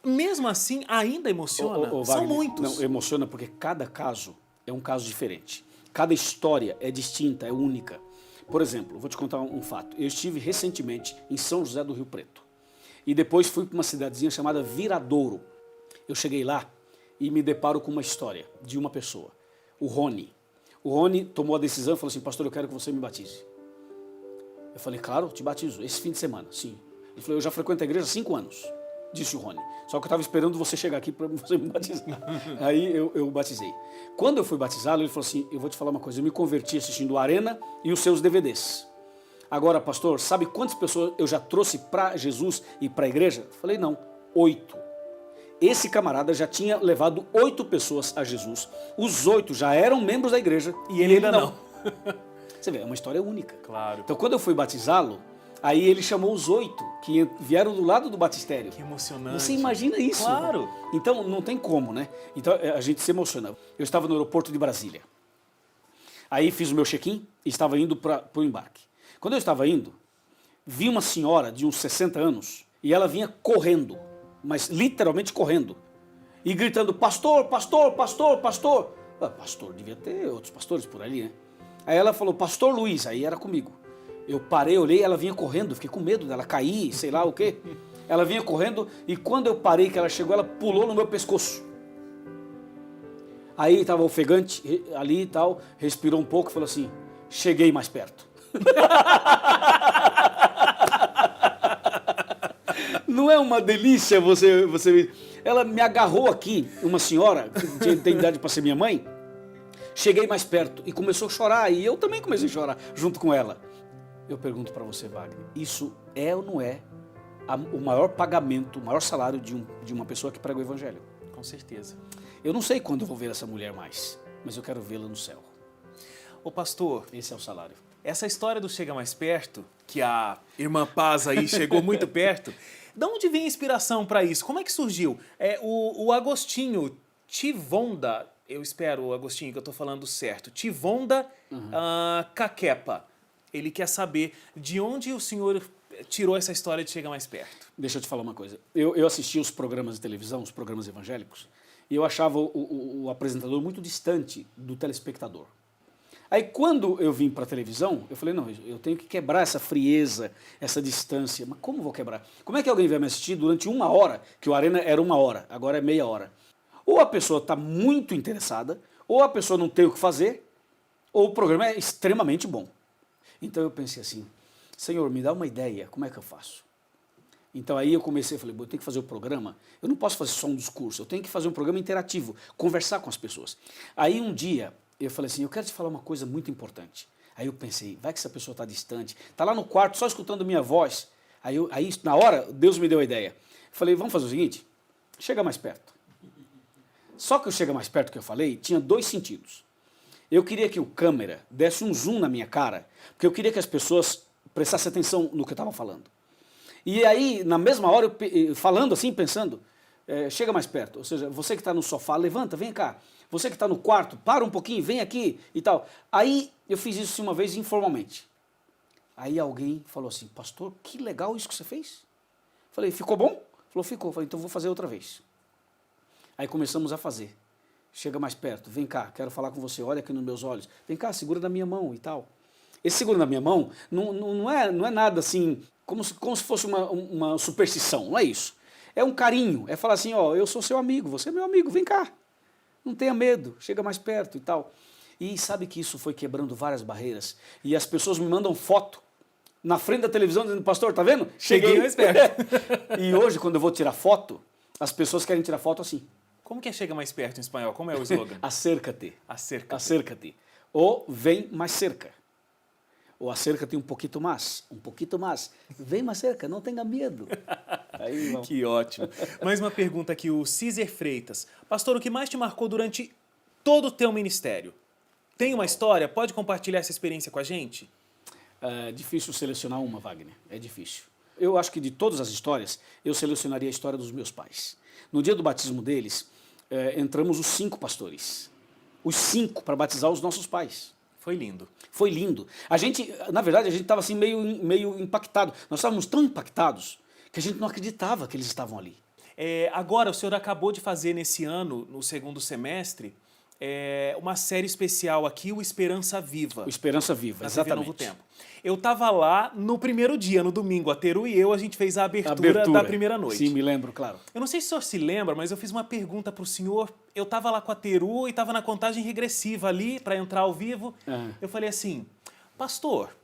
Mesmo assim, ainda emociona. Wagner, são muitos. Não, emociona porque cada caso é um caso diferente. Cada história é distinta, é única. Por exemplo, vou te contar um fato. Eu estive recentemente em São José do Rio Preto. E depois fui para uma cidadezinha chamada Viradouro. Eu cheguei lá e me deparo com uma história de uma pessoa, o Rony. O Rony tomou a decisão e falou assim: pastor, eu quero que você me batize. Eu falei: claro, te batizo, esse fim de semana, sim. Ele falou: eu já frequento a igreja há 5 anos, disse o Rony. Só que eu estava esperando você chegar aqui para você me batizar. Aí eu batizei. Quando eu fui batizá-lo, ele falou assim: eu vou te falar uma coisa, eu me converti assistindo Arena e os seus DVDs. Agora, pastor, sabe quantas pessoas eu já trouxe para Jesus e para a igreja? Eu falei: não, 8. Esse camarada já tinha levado 8 pessoas a Jesus. Os 8 já eram membros da igreja e ele ainda não. Você vê, é uma história única. Claro. Então, quando eu fui batizá-lo, aí ele chamou os 8 que vieram do lado do batistério. Que emocionante. Você imagina isso? Claro. Então, não tem como, né? Então, a gente se emociona. Eu estava no aeroporto de Brasília. Aí fiz o meu check-in e estava indo para o embarque. Quando eu estava indo, vi uma senhora de uns 60 anos e ela vinha correndo, mas literalmente correndo, e gritando: pastor, pastor, pastor, pastor. Pastor, devia ter outros pastores por ali, né? Aí ela falou: pastor Luiz, aí era comigo. Eu parei, olhei, ela vinha correndo, fiquei com medo dela cair, sei lá o quê. Ela vinha correndo e quando eu parei, que ela chegou, ela pulou no meu pescoço. Aí estava ofegante ali e tal, respirou um pouco e falou assim: cheguei mais perto. Não é uma delícia você... Ela me agarrou aqui, uma senhora, que tem idade para ser minha mãe, cheguei mais perto e começou a chorar, e eu também comecei a chorar junto com ela. Eu pergunto para você, Wagner, isso é ou não é o maior pagamento, o maior salário de uma pessoa que prega o evangelho? Com certeza. Eu não sei quando eu vou ver essa mulher mais, mas eu quero vê-la no céu. Ô pastor, esse é o salário. Essa história do Chega Mais Perto, que a irmã Paz aí chegou muito perto, de onde vem a inspiração para isso? Como é que surgiu? O Agostinho Tivonda, eu espero, Agostinho, que eu estou falando certo, Tivonda Caquepa, ele quer saber de onde o senhor tirou essa história de Chega Mais Perto. Deixa eu te falar uma coisa. Eu assistia os programas de televisão, os programas evangélicos, e eu achava o apresentador muito distante do telespectador. Aí quando eu vim para a televisão, eu falei: não, eu tenho que quebrar essa frieza, essa distância. Mas como vou quebrar? Como é que alguém vai me assistir durante 1 hora, que o Arena era 1 hora, agora é meia hora? Ou a pessoa está muito interessada, ou a pessoa não tem o que fazer, ou o programa é extremamente bom. Então eu pensei assim: Senhor, me dá uma ideia, como é que eu faço? Então aí eu comecei, falei, eu tenho que fazer o programa, eu não posso fazer só um discurso, eu tenho que fazer um programa interativo, conversar com as pessoas. Aí um dia eu falei assim, eu quero te falar uma coisa muito importante. Aí eu pensei, vai que essa pessoa está distante, está lá no quarto só escutando minha voz. Aí na hora, Deus me deu a ideia. Falei, vamos fazer o seguinte, chega mais perto. Só que o chega mais perto que eu falei tinha 2 sentidos. Eu queria que o câmera desse um zoom na minha cara, porque eu queria que as pessoas prestassem atenção no que eu estava falando. E aí, na mesma hora, falando assim, pensando, chega mais perto. Ou seja, você que está no sofá, levanta, vem cá. Você que está no quarto, para um pouquinho, vem aqui e tal. Aí, eu fiz isso uma vez informalmente. Aí alguém falou assim, pastor, que legal isso que você fez. Falei, ficou bom? Falou, ficou. Falei, então vou fazer outra vez. Aí começamos a fazer. Chega mais perto, vem cá, quero falar com você, olha aqui nos meus olhos. Vem cá, segura na minha mão e tal. Esse segura na minha mão não é nada assim, como se fosse uma superstição, não é isso. É um carinho, é falar assim, ó, eu sou seu amigo, você é meu amigo, vem cá. Não tenha medo, chega mais perto e tal. E sabe que isso foi quebrando várias barreiras. E as pessoas me mandam foto na frente da televisão dizendo, pastor, tá vendo? Cheguei mais perto. E hoje, quando eu vou tirar foto, as pessoas querem tirar foto assim. Como que é chega mais perto em espanhol? Como é o slogan? Acércate. Acerca. Acércate. Ou vem mais cerca. Ou acércate um pouquinho mais. Um pouquinho mais. Vem mais cerca, não tenha medo. Aí, vamos. Que ótimo. Mais uma pergunta aqui, o Císer Freitas. Pastor, o que mais te marcou durante todo o teu ministério? Tem uma história? Pode compartilhar essa experiência com a gente? É difícil selecionar uma, Wagner. É difícil. Eu acho que de todas as histórias, eu selecionaria a história dos meus pais. No dia do batismo deles, entramos os 5 pastores. Os 5 para batizar os nossos pais. Foi lindo. Foi lindo. A gente, na verdade, a gente estava assim meio impactado. Nós estávamos tão impactados que a gente não acreditava que eles estavam ali. Agora, o senhor acabou de fazer nesse ano, no segundo semestre, uma série especial aqui, o Esperança Viva. O Esperança Viva, na TV exatamente. Novo Tempo. Eu estava lá no primeiro dia, no domingo, a Teru e eu, a gente fez a abertura da primeira noite. Sim, me lembro, claro. Eu não sei se o senhor se lembra, mas eu fiz uma pergunta para o senhor. Eu estava lá com a Teru e estava na contagem regressiva ali para entrar ao vivo. Uhum. Eu falei assim, pastor,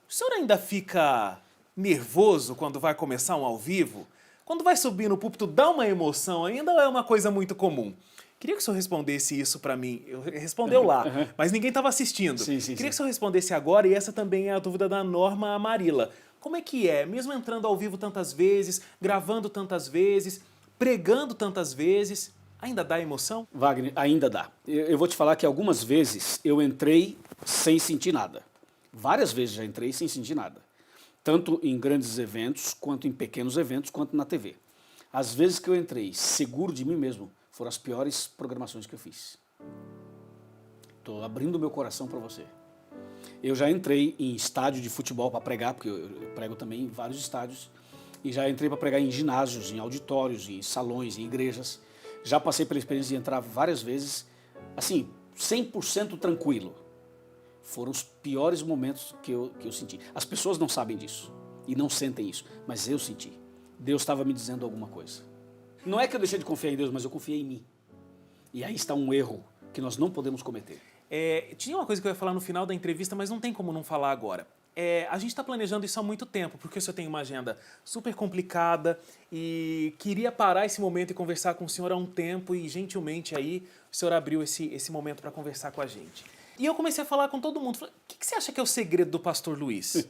o senhor ainda fica nervoso quando vai começar um ao vivo? Quando vai subir no púlpito, dá uma emoção ainda ou é uma coisa muito comum? Queria que o senhor respondesse isso para mim. Respondeu lá, mas ninguém estava assistindo. Sim, Queria que o senhor respondesse agora, e essa também é a dúvida da Norma Amarila. Como é que é, mesmo entrando ao vivo tantas vezes, gravando tantas vezes, pregando tantas vezes, ainda dá emoção? Wagner, ainda dá. Eu vou te falar que algumas vezes eu entrei sem sentir nada. Várias vezes já entrei sem sentir nada. Tanto em grandes eventos, quanto em pequenos eventos, quanto na TV. As vezes que eu entrei seguro de mim mesmo, foram as piores programações que eu fiz. Estou abrindo meu coração para você. Eu já entrei em estádio de futebol para pregar, porque eu prego também em vários estádios, e já entrei para pregar em ginásios, em auditórios, em salões, em igrejas. Já passei pela experiência de entrar várias vezes, assim, 100% tranquilo. Foram os piores momentos que eu senti. As pessoas não sabem disso e não sentem isso, mas eu senti. Deus estava me dizendo alguma coisa. Não é que eu deixei de confiar em Deus, mas eu confiei em mim. E aí está um erro que nós não podemos cometer. Tinha uma coisa que eu ia falar no final da entrevista, mas não tem como não falar agora. A gente está planejando isso há muito tempo, porque o senhor tem uma agenda super complicada e queria parar esse momento e conversar com o senhor há um tempo e, gentilmente, aí o senhor abriu esse momento para conversar com a gente. E eu comecei a falar com todo mundo. Falei, o que você acha que é o segredo do Pastor Luiz?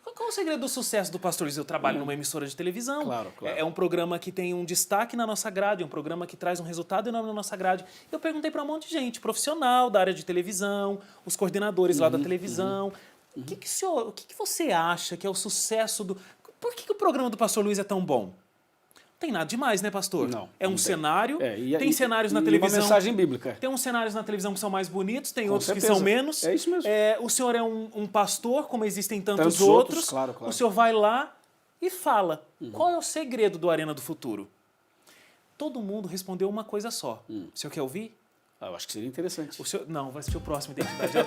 Qual é o segredo do sucesso do Pastor Luiz? Eu trabalho numa emissora de televisão. Claro. É um programa que tem um destaque na nossa grade, é um programa que traz um resultado enorme na nossa grade. Eu perguntei para um monte de gente, profissional da área de televisão, os coordenadores lá da televisão. O que você acha que é o sucesso do... Por que o programa do Pastor Luiz é tão bom? Não tem nada demais, né, pastor? Não. É um cenário, tem cenários na e televisão... uma mensagem bíblica. Tem uns cenários na televisão que são mais bonitos, tem Com outros certeza. que são menos. É isso mesmo. O senhor é um pastor, como existem tantos outros, outros. claro. O senhor vai lá e fala. Qual é o segredo do Arena do Futuro? Todo mundo respondeu uma coisa só. O senhor quer ouvir? Eu acho que seria interessante. Não, vai ser o próximo Identidade.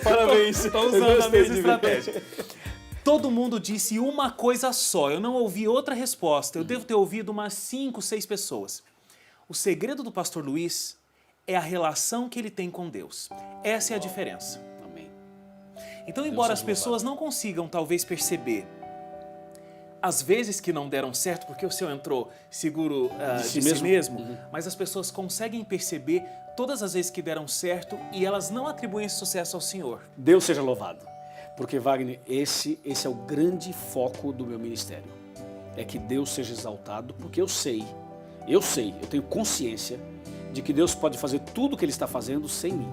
Parabéns. Estou usando a mesma estratégia. Todo mundo disse uma coisa só. Eu não ouvi outra resposta. Eu devo ter ouvido umas 5, 6 pessoas. O segredo do Pastor Luiz é a relação que ele tem com Deus. Essa é a diferença. Amém. Então, embora as pessoas não consigam, talvez, perceber as vezes que não deram certo, porque o senhor entrou seguro de si mesmo, mas as pessoas conseguem perceber todas as vezes que deram certo e elas não atribuem esse sucesso ao senhor. Deus seja louvado. Porque, Wagner, esse é o grande foco do meu ministério. É que Deus seja exaltado, porque eu tenho consciência de que Deus pode fazer tudo o que Ele está fazendo sem mim.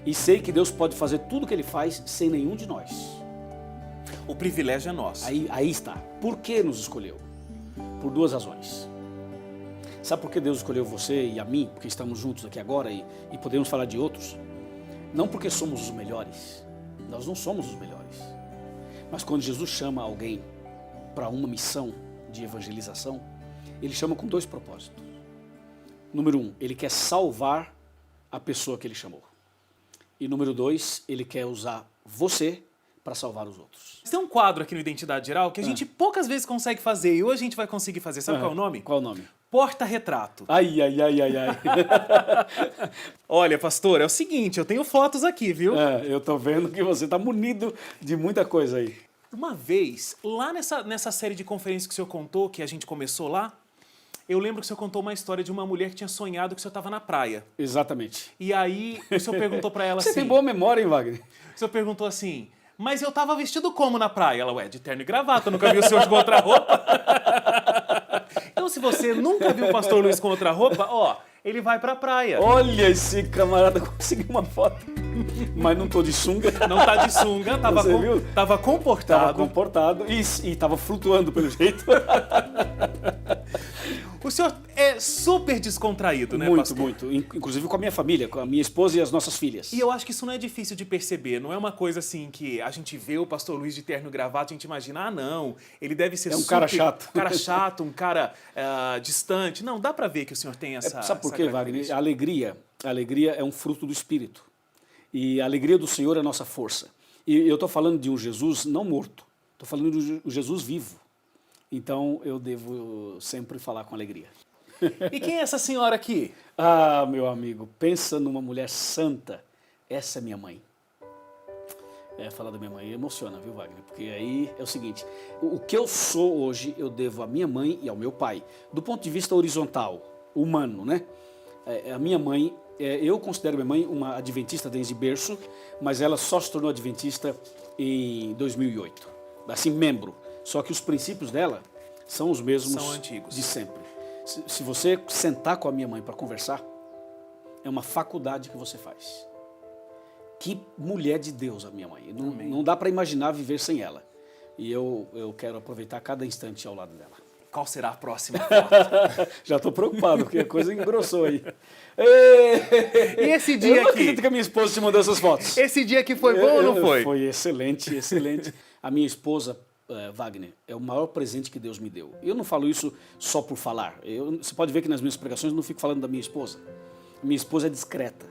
E sei que Deus pode fazer tudo o que Ele faz sem nenhum de nós. O privilégio é nosso. Aí está. Por que nos escolheu? Por 2 razões. Sabe por que Deus escolheu você e a mim? Porque estamos juntos aqui agora e podemos falar de outros? Não porque somos os melhores. Nós não somos os melhores. Mas quando Jesus chama alguém para uma missão de evangelização, Ele chama com 2 propósitos. Número 1, Ele quer salvar a pessoa que Ele chamou. E número 2, Ele quer usar você para salvar os outros. Tem um quadro aqui no Identidade Geral que a gente poucas vezes consegue fazer e hoje a gente vai conseguir fazer. Sabe qual é o nome? Qual é o nome? Porta-retrato. Ai. Olha, pastor, é o seguinte, eu tenho fotos aqui, viu? Eu tô vendo que você tá munido de muita coisa aí. Uma vez, lá nessa série de conferências que o senhor contou, que a gente começou lá, eu lembro que o senhor contou uma história de uma mulher que tinha sonhado que o senhor estava na praia. Exatamente. E aí o senhor perguntou para ela assim... Você tem boa memória, hein, Wagner? O senhor perguntou assim, mas eu estava vestido como na praia? Ela, de terno e gravata, eu nunca vi o senhor com outra roupa. Então, se você nunca viu o pastor Luiz com outra roupa, ele vai pra praia. Olha, esse camarada conseguiu uma foto. Mas não tô de sunga. Não tá de sunga, tava comportado. Tava comportado e tava flutuando pelo jeito. O senhor é super descontraído, né, pastor? Muito. Inclusive com a minha família, com a minha esposa e as nossas filhas. E eu acho que isso não é difícil de perceber. Não é uma coisa assim que a gente vê o pastor Luiz de terno e gravata e a gente imagina, não, ele deve ser um cara chato. Um cara chato, um cara distante. Não, dá pra ver que o senhor tem essa... Sabe por quê, Wagner? A alegria é um fruto do Espírito. E a alegria do Senhor é a nossa força. E eu estou falando de um Jesus não morto. Estou falando de um Jesus vivo. Então, eu devo sempre falar com alegria. E quem é essa senhora aqui? Ah, meu amigo, pensa numa mulher santa. Essa é minha mãe. Falar da minha mãe emociona, viu, Wagner? Porque aí é o seguinte, o que eu sou hoje, eu devo à minha mãe e ao meu pai. Do ponto de vista horizontal, humano, né? A minha mãe, eu considero minha mãe uma adventista desde berço, mas ela só se tornou adventista em 2008. Assim, membro. Só que os princípios dela são os mesmos são antigos. De sempre. Se você sentar com a minha mãe para conversar, é uma faculdade que você faz. Que mulher de Deus a minha mãe. Não dá para imaginar viver sem ela. E eu quero aproveitar cada instante ao lado dela. Qual será a próxima foto? Já estou preocupado, porque a coisa engrossou aí. E esse dia eu não aqui? acredito que a minha esposa te mandou essas fotos. Esse dia aqui foi bom ou não foi? Foi excelente, excelente. A minha esposa, Wagner, é o maior presente que Deus me deu. Eu não falo isso só por falar. Você pode ver que nas minhas pregações eu não fico falando da minha esposa. Minha esposa é discreta.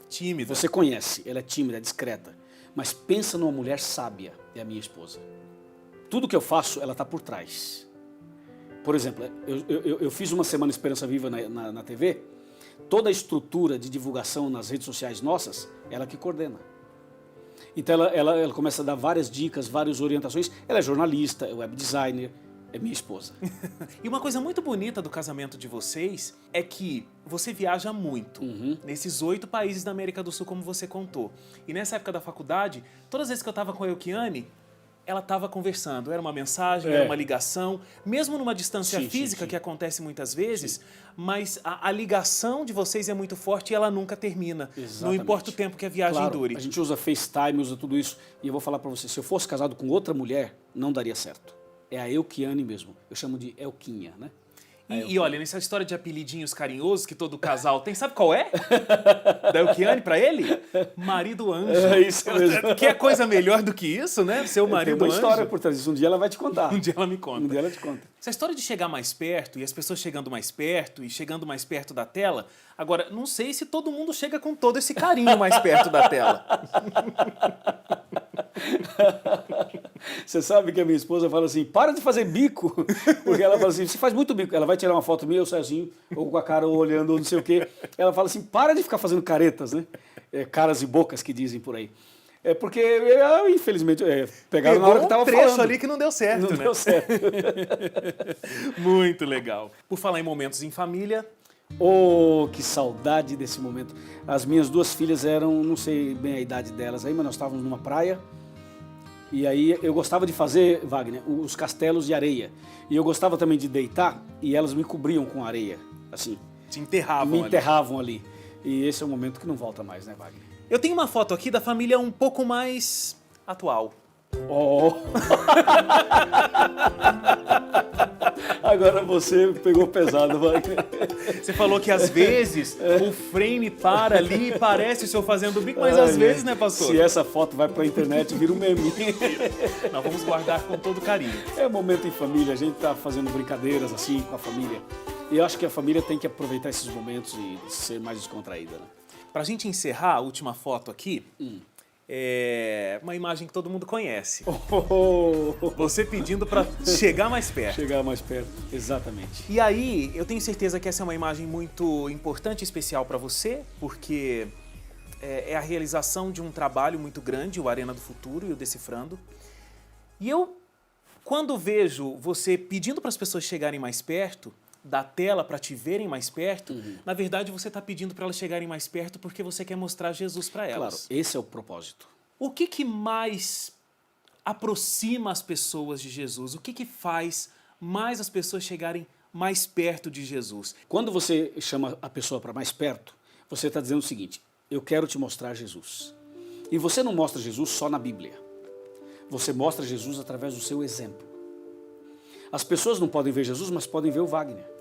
Tímida. Você conhece, ela é tímida, é discreta. Mas pensa numa mulher sábia, é a minha esposa. Tudo que eu faço, ela está por trás. Por exemplo, eu fiz uma Semana Esperança Viva na TV, toda a estrutura de divulgação nas redes sociais nossas, ela que coordena. Então ela começa a dar várias dicas, várias orientações. Ela é jornalista, é web designer, é minha esposa. E uma coisa muito bonita do casamento de vocês é que você viaja muito nesses 8 países da América do Sul, como você contou. E nessa época da faculdade, todas as vezes que eu estava com a Elkiane, ela estava conversando, era uma mensagem, era uma ligação, mesmo numa distância física, que acontece muitas vezes, mas a ligação de vocês é muito forte e ela nunca termina. Exatamente. Não importa o tempo que a viagem dure. A gente usa FaceTime, usa tudo isso, e eu vou falar para você, se eu fosse casado com outra mulher, não daria certo. É a Elkiane mesmo, eu chamo de Elquinha, né? E olha, nessa história de apelidinhos carinhosos que todo casal tem, sabe qual é? Da Elkiane pra ele? Marido Anjo. É isso mesmo. Que é coisa melhor do que isso, né? Seu marido Tem uma anjo. história por trás disso, um dia ela vai te contar. Um dia ela me conta. Um dia ela te conta. Essa história de chegar mais perto e as pessoas chegando mais perto e chegando mais perto da tela, agora, não sei se todo mundo chega com todo esse carinho mais perto da tela. Você sabe que a minha esposa fala assim, para de fazer bico, porque ela fala assim, você faz muito bico. Ela vai tirar uma foto minha, eu sozinho, ou com a cara olhando, ou não sei o quê. Ela fala assim, para de ficar fazendo caretas, né? Caras e bocas que dizem por aí. É porque, infelizmente, pegaram na hora que eu tava um trecho falando. ali que não deu certo, Não né? deu certo. Muito legal. Por falar em momentos em família, Oh, que saudade desse momento. As minhas duas filhas eram, não sei bem a idade delas aí, mas nós estávamos numa praia. E aí eu gostava de fazer, Wagner, os castelos de areia. E eu gostava também de deitar e elas me cobriam com areia, assim. te enterravam Me ali. enterravam ali. E esse é um momento que não volta mais, né, Wagner? Eu tenho uma foto aqui da família um pouco mais atual. Oh! Agora você pegou pesado, Wagner. Você falou que às vezes o frame para ali e parece o senhor fazendo bico, mas às vezes, né, pastor? Se essa foto vai pra internet, vira um meme. Nós vamos guardar com todo carinho. É um momento em família, a gente tá fazendo brincadeiras assim com a família. E eu acho que a família tem que aproveitar esses momentos e ser mais descontraída, né? Pra gente encerrar a última foto aqui, é uma imagem que todo mundo conhece. Você pedindo pra chegar mais perto. Chegar mais perto, exatamente. E aí, eu tenho certeza que essa é uma imagem muito importante e especial para você, porque é a realização de um trabalho muito grande, o Arena do Futuro e o Decifrando. E eu, quando vejo você pedindo para as pessoas chegarem mais perto, da tela para te verem mais perto, na verdade você está pedindo para elas chegarem mais perto porque você quer mostrar Jesus para elas. Claro, esse é o propósito. O que mais aproxima as pessoas de Jesus? O que faz mais as pessoas chegarem mais perto de Jesus? Quando você chama a pessoa para mais perto, você está dizendo o seguinte: eu quero te mostrar Jesus. E você não mostra Jesus só na Bíblia. Você mostra Jesus através do seu exemplo. As pessoas não podem ver Jesus, mas podem ver o Wagner.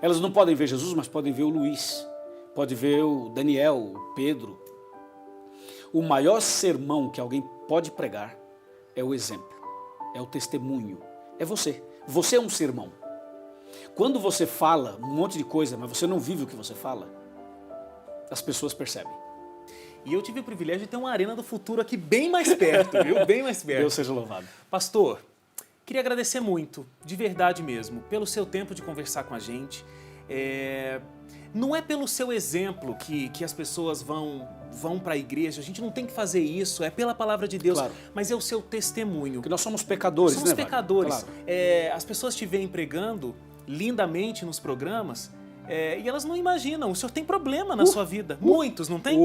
Elas não podem ver Jesus, mas podem ver o Luiz. Pode ver o Daniel, o Pedro. O maior sermão que alguém pode pregar é o exemplo, é o testemunho, é você. Você é um sermão. Quando você fala um monte de coisa, mas você não vive o que você fala, as pessoas percebem. E eu tive o privilégio de ter uma Arena do Futuro aqui bem mais perto, viu? Bem mais perto. Deus seja louvado. Pastor, queria agradecer muito, de verdade mesmo, pelo seu tempo de conversar com a gente. Não é pelo seu exemplo que as pessoas vão para a igreja, a gente não tem que fazer isso, é pela palavra de Deus, Claro. mas é o seu testemunho. Porque nós somos pecadores, Somos né, Wagner? pecadores. Claro. As pessoas te veem pregando lindamente nos programas e elas não imaginam, o senhor tem problema na sua vida. Muitos, não tem?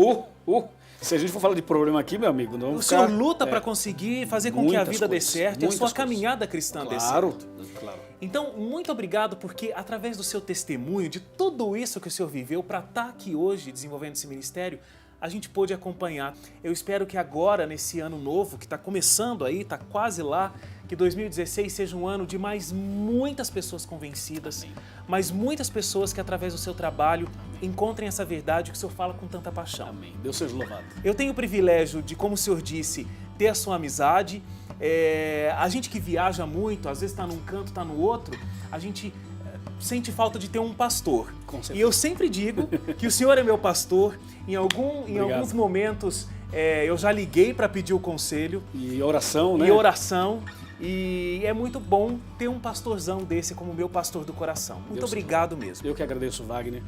Se a gente for falar de problema aqui, meu amigo, não O senhor luta para conseguir fazer com que a Muitas vida dê coisas, certo e a muitas sua coisas. caminhada cristã dê certo. Claro, claro. Então, muito obrigado porque através do seu testemunho, de tudo isso que o senhor viveu para estar aqui hoje desenvolvendo esse ministério, a gente pôde acompanhar. Eu espero que agora, nesse ano novo, que está começando aí, está quase lá, que 2016 seja um ano de mais muitas pessoas convencidas, mas muitas pessoas que através do seu trabalho encontrem essa verdade que o senhor fala com tanta paixão. Amém. Deus seja louvado. Eu tenho o privilégio de, como o senhor disse, ter a sua amizade. A gente que viaja muito, às vezes está num canto, está no outro, a gente sente falta de ter um pastor. Com certeza. E eu sempre digo que o senhor é meu pastor. Em alguns momentos eu já liguei para pedir o conselho. E oração, né? E oração. E é muito bom ter um pastorzão desse como meu pastor do coração. Muito obrigado mesmo. Eu que agradeço, Wagner.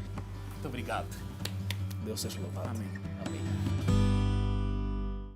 Muito obrigado. Deus seja louvado. Amém.